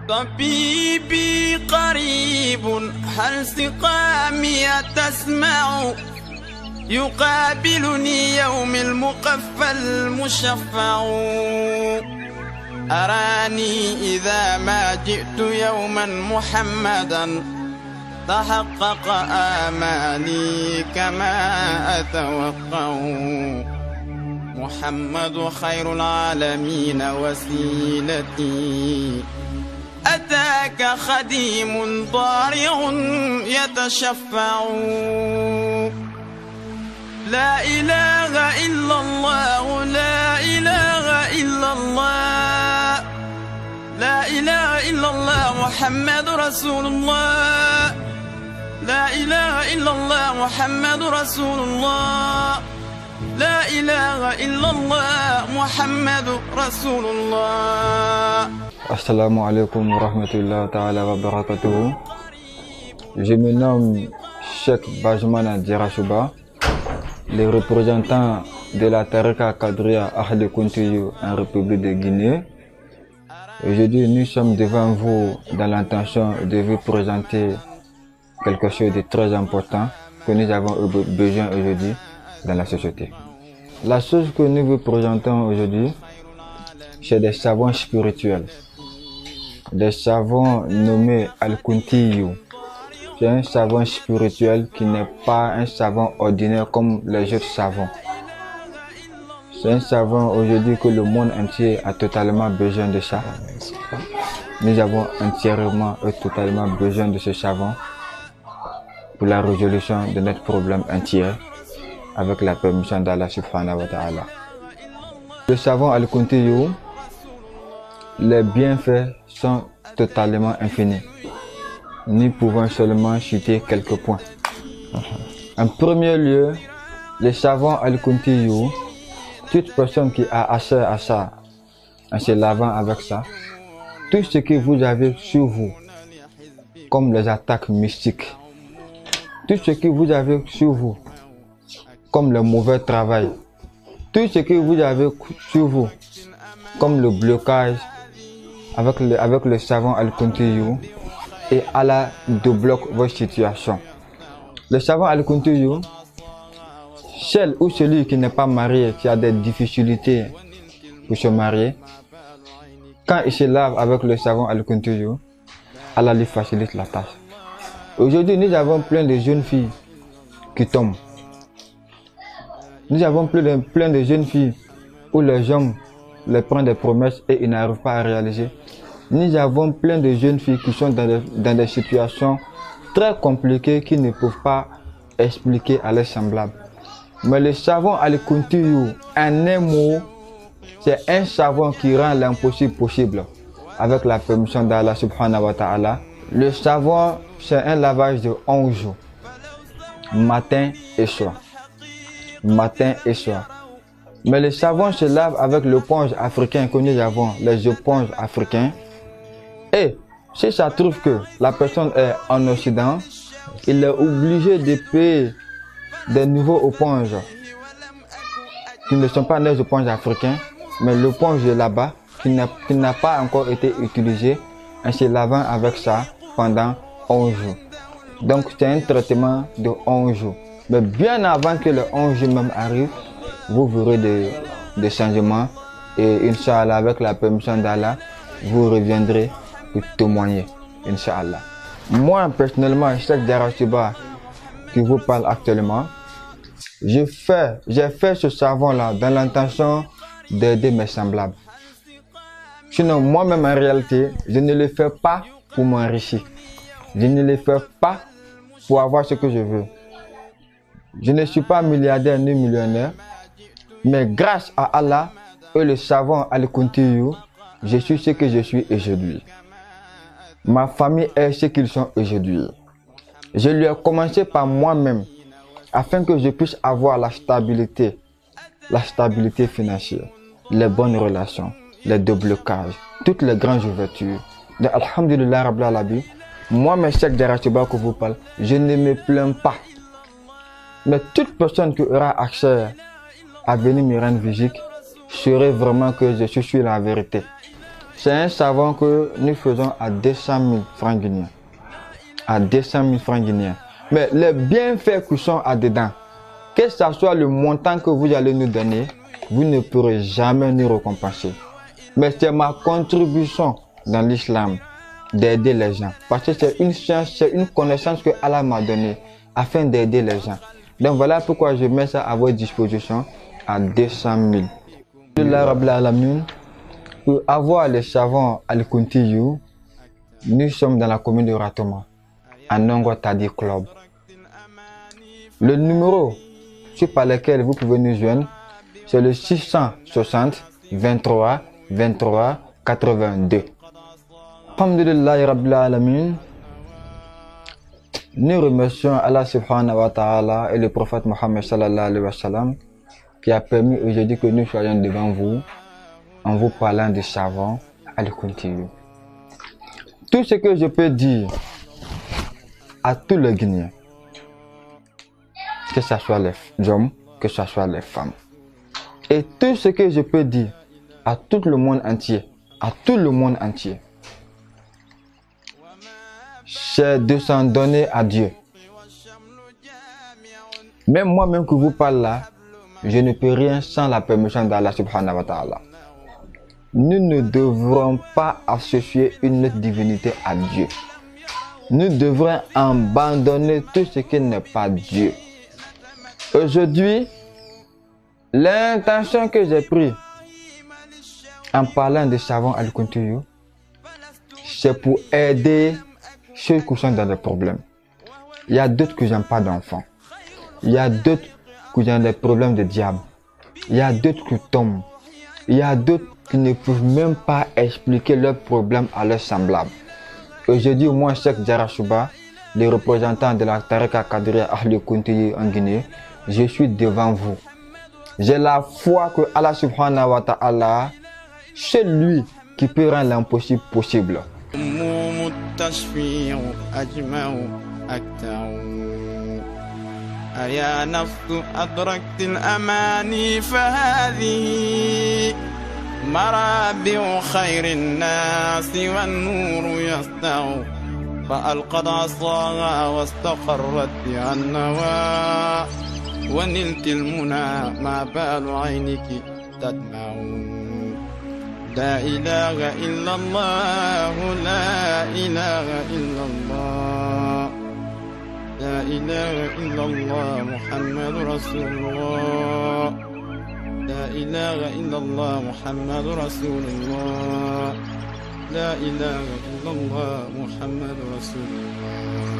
طبيبي قريب هل سقامي تسمع يقابلني يوم المقفى المشفع أراني إذا ما جئت يوما محمدا تحقق آمالي كما أتوقع محمد خير العالمين وسيلتي أتاك خديم ضارع يتشفع لا إله إلا الله لا إله إلا الله لا إله إلا الله محمد رسول الله لا إله إلا الله محمد رسول الله لا إله إلا الله محمد رسول الله. Assalamu alaikum wa rahmatullahi ta'ala wa barakatuhu. Je me nomme Cheikh Bajmana Djerachouba, le représentant de la Tariqa Kadria Ahli Kuntiyu en République de Guinée. Aujourd'hui, nous sommes devant vous dans l'intention de vous présenter quelque chose de très important que nous avons besoin aujourd'hui dans la société. La chose que nous vous présentons aujourd'hui, c'est des savants spirituels. Des savants nommés Al-Kuntiyu. C'est un savant spirituel qui n'est pas un savant ordinaire comme les autres savants. C'est un savant aujourd'hui que le monde entier a totalement besoin de ça. Nous avons entièrement et totalement besoin de ce savant pour la résolution de notre problème entier avec la permission d'Allah subhanahu wa ta'ala. Le savant Al-Kuntiyu, les bienfaits sont totalement infinis. Nous pouvons seulement citer quelques points. En premier lieu, le savant Al-Kuntiyu, toute personne qui a accès à ça, en se lavant avec ça, tout ce que vous avez sur vous, comme les attaques mystiques, tout ce que vous avez sur vous, comme le mauvais travail, tout ce que vous avez sur vous, comme le blocage, avec le savant Al-Kuntiyu, et Allah débloque votre situation. Le savant Al-Kuntiyu, celle ou celui qui n'est pas marié, qui a des difficultés pour se marier, quand il se lave avec le savant Al-Kuntiyu, Allah lui facilite la tâche. Aujourd'hui, nous avons plein de jeunes filles qui tombent. Nous avons plein de jeunes filles où les hommes leur prennent des promesses et ils n'arrivent pas à réaliser. Nous avons plein de jeunes filles qui sont dans des situations très compliquées qui ne peuvent pas expliquer à leurs semblables. Mais le savant Al-Kuntiyu, en un mot, c'est un savant qui rend l'impossible possible avec la permission d'Allah subhanahu wa ta'ala. Le savant, c'est un lavage de 11 jours, matin et soir. Matin et soir. Mais le savon se lave avec l'éponge africain que nous avons, les éponges africains. Et si ça trouve que la personne est en Occident, il est obligé de payer des nouveaux éponges qui ne sont pas des éponges africains, mais l'éponge de là-bas qui n'a pas encore été utilisée en se lavant avec ça pendant 11 jours. Donc c'est un traitement de 11 jours. Mais bien avant que le 11 jours même arrive, vous verrez des changements et Inch'Allah, avec la permission d'Allah, vous reviendrez pour témoigner, Inch'Allah. Moi, personnellement, Cheikh Djerachouba qui vous parle actuellement, j'ai fait ce savon-là dans l'intention d'aider mes semblables. Sinon, moi-même, en réalité, je ne le fais pas pour m'enrichir. Je ne le fais pas pour avoir ce que je veux. Je ne suis pas milliardaire ni millionnaire, mais grâce à Allah et le savant Al-Kuntiyu, je suis ce que je suis aujourd'hui. Ma famille est ce qu'ils sont aujourd'hui. Je lui ai commencé par moi-même, afin que je puisse avoir la stabilité financière, les bonnes relations, les déblocages, toutes les grandes ouvertures. Donc, alhamdulillah rabbil alamin, moi, mes Cheikh Djerachouba que vous parle, je ne me plains pas. Mais toute personne qui aura accès à venir me rendre visite, saurait vraiment que je suis la vérité. C'est un savon que nous faisons à 200 000 francs guinéens. À 200 000 francs guinéens. Mais les bienfaits qui sont là-dedans, que ce soit le montant que vous allez nous donner, vous ne pourrez jamais nous récompenser. Mais c'est ma contribution dans l'islam d'aider les gens. Parce que c'est une science, c'est une connaissance que Allah m'a donnée afin d'aider les gens. Donc voilà pourquoi je mets ça à votre disposition à 200 000. Pour avoir les savons Al-Kuntiyu, nous sommes dans la commune de Ratoma, à Nongo Tadi Club. Le numéro par lequel vous pouvez nous joindre, c'est le 660 23 23 82. Alhamdulillah Rabbil Alamin. Nous remercions Allah subhanahu wa ta'ala et le prophète Mohammed sallallahu alayhi wa sallam qui a permis aujourd'hui que nous soyons devant vous en vous parlant du savon Al-Kuntiyu. Tout ce que je peux dire à tous les Guinéens, que ce soit les hommes, que ce soit les femmes, et tout ce que je peux dire à tout le monde entier, c'est de s'en donner à Dieu. Même moi-même que vous parle là, je ne peux rien sans la permission d'Allah subhanahu wa ta'ala. Nous ne devrons pas associer une autre divinité à Dieu. Nous devrons abandonner tout ce qui n'est pas Dieu. Aujourd'hui, l'intention que j'ai prise en parlant de savon Al-Kuntiyu, c'est pour aider ceux qui sont dans des problèmes. Il y a d'autres qui n'ont pas d'enfants. Il y a d'autres qui ont des problèmes de diable. Il y a d'autres qui tombent. Il y a d'autres qui ne peuvent même pas expliquer leurs problèmes à leurs semblables. Aujourd'hui, moi, Cheikh Jarasouba, le représentant de la Tariqa Kadria Al-Kuntiyu en Guinée, je suis devant vous. J'ai la foi que Allah subhanahu wa ta'ala, c'est lui qui peut rendre l'impossible possible. أيا نفس أدركت الأماني فهذه مرابع خير الناس والنور يسطع فألقت عصاها واستقرت بها النوى ونلت المنى ما بال عينك تدمع لا إله إلا الله لا إله إلا الله لا إله إلا الله محمد رسول الله لا إله إلا الله محمد رسول الله لا إله إلا الله محمد رسول الله